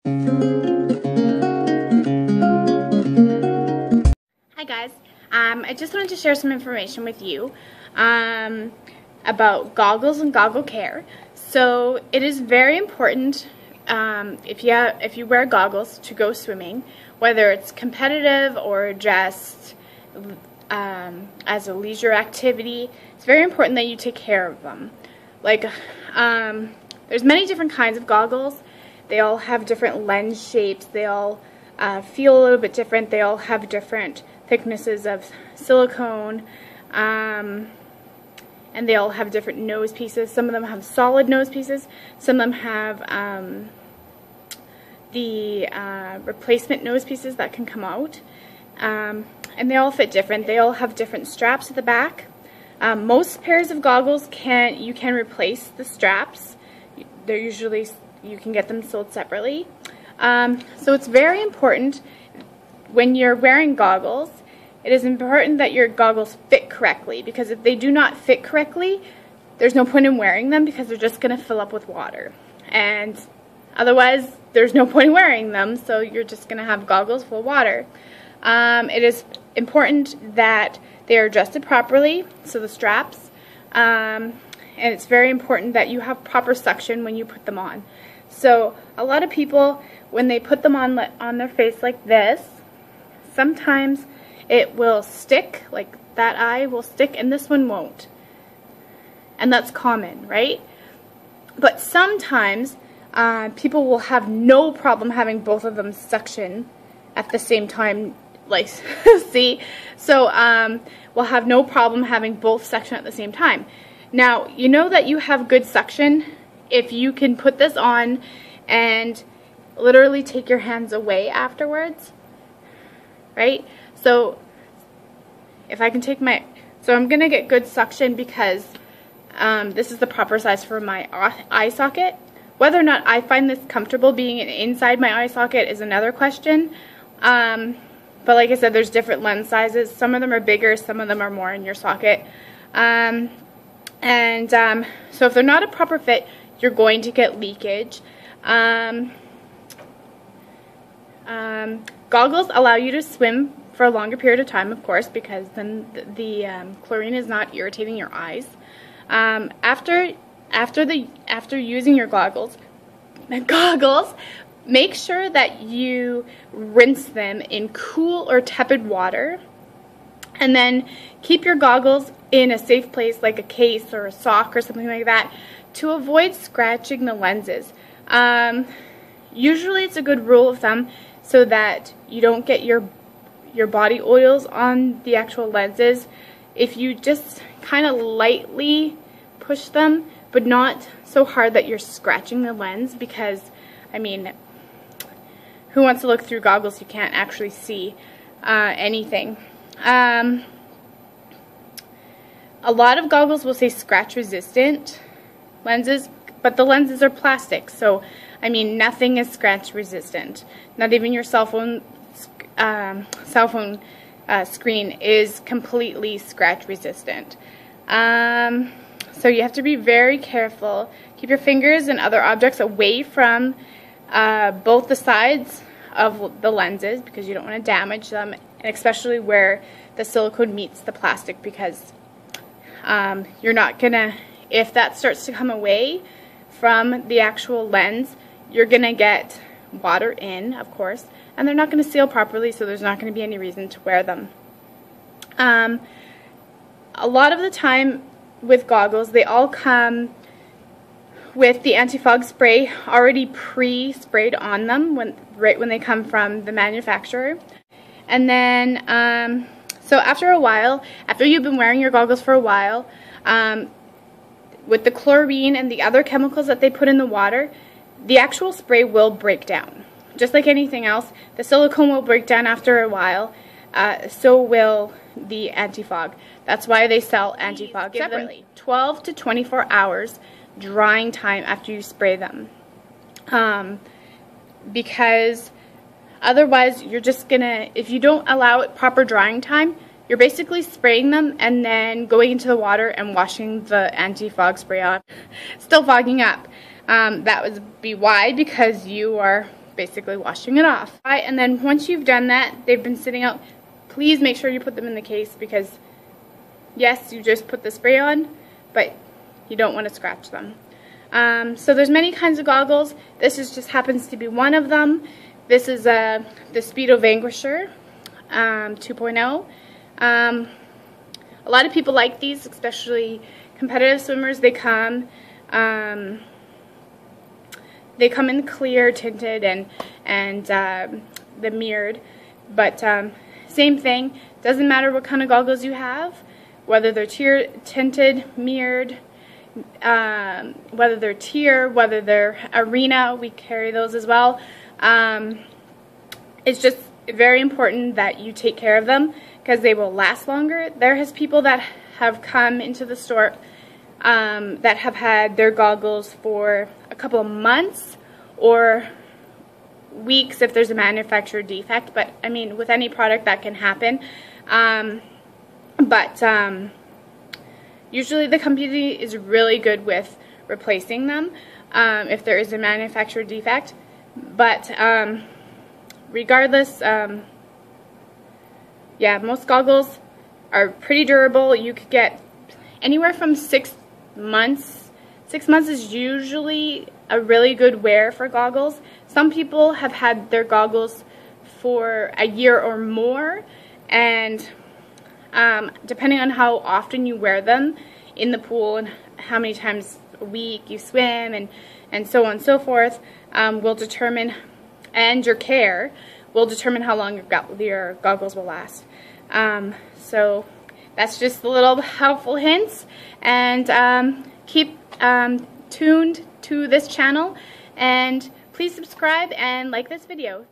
Hi guys, I just wanted to share some information with you about goggles and goggle care. So it is very important if you wear goggles to go swimming, whether it's competitive or just as a leisure activity. It's very important that you take care of them. Like there's many different kinds of goggles. They all have different lens shapes. They all feel a little bit different. They all have different thicknesses of silicone, and they all have different nose pieces. Some of them have solid nose pieces. Some of them have the replacement nose pieces that can come out, and they all fit different. They all have different straps at the back. Most pairs of goggles you can replace the straps. They're usually, you can get them sold separately. So it's very important when you're wearing goggles, it is important that your goggles fit correctly, because if they do not fit correctly, there's no point in wearing them because they're just going to fill up with water. And otherwise, there's no point in wearing them, so you're just going to have goggles full of water. It is important that they are adjusted properly, so the straps, and it's very important that you have proper suction when you put them on. So a lot of people, when they put them on their face like this, sometimes it will stick, like that eye will stick and this one won't. And that's common, right? But sometimes people will have no problem having both of them suction at the same time, like, see? So we'll have no problem having both suction at the same time. Now, you know that you have good suction if you can put this on and literally take your hands away afterwards, right? So if I can take so I'm gonna get good suction because this is the proper size for my eye socket. Whether or not I find this comfortable being inside my eye socket is another question. But like I said, there's different lens sizes. Some of them are bigger, some of them are more in your socket. So if they're not a proper fit, you're going to get leakage. Goggles allow you to swim for a longer period of time, of course, because then the chlorine is not irritating your eyes. After using your goggles, make sure that you rinse them in cool or tepid water, and then keep your goggles in a safe place like a case or a sock or something like that to avoid scratching the lenses. Usually it's a good rule of thumb so that you don't get your body oils on the actual lenses. If you just kind of lightly push them, but not so hard that you're scratching the lens, because, I mean, who wants to look through goggles you can't actually see anything? A lot of goggles will say scratch resistant lenses, but the lenses are plastic, so I mean nothing is scratch resistant. Not even your cell phone screen is completely scratch resistant. So you have to be very careful. Keep your fingers and other objects away from both the sides of the lenses, because you don't want to damage them, and especially where the silicone meets the plastic, because you're not gonna, if that starts to come away from the actual lens, you're gonna get water in, of course, and they're not gonna seal properly, so there's not gonna be any reason to wear them. A lot of the time with goggles, they all come with the anti-fog spray already pre-sprayed on them right when they come from the manufacturer. And then so after a while, after you've been wearing your goggles for a while, with the chlorine and the other chemicals that they put in the water, the actual spray will break down. Just like anything else, the silicone will break down after a while, so will the anti-fog. That's why they sell anti-fog separately. 12 to 24 hours drying time after you spray them. Because otherwise you're just gonna, if you don't allow it proper drying time, you're basically spraying them and then going into the water and washing the anti-fog spray off. Still fogging up. That would be why, because you are basically washing it off. And then once you've done that, they've been sitting out, please make sure you put them in the case, because yes, you just put the spray on, but you don't want to scratch them. So there's many kinds of goggles. This just happens to be one of them. This is the Speedo Vanquisher 2.0. A lot of people like these, especially competitive swimmers. They come in clear, tinted, and the mirrored. But same thing. Doesn't matter what kind of goggles you have, whether they're tinted, mirrored, whether they're tier, whether they're arena. We carry those as well. It's just very important that you take care of them, because they will last longer. There has people that have come into the store that have had their goggles for a couple of months or weeks if there's a manufacturer defect, but I mean, with any product that can happen. Usually the company is really good with replacing them if there is a manufacturer defect. But regardless, yeah, most goggles are pretty durable. You could get anywhere from 6 months. 6 months is usually a really good wear for goggles. Some people have had their goggles for a year or more, and depending on how often you wear them in the pool and how many times a week you swim and so on and so forth, will determine, and your care will determine how long your goggles will last. So that's just the little helpful hints, and keep tuned to this channel, and please subscribe and like this video.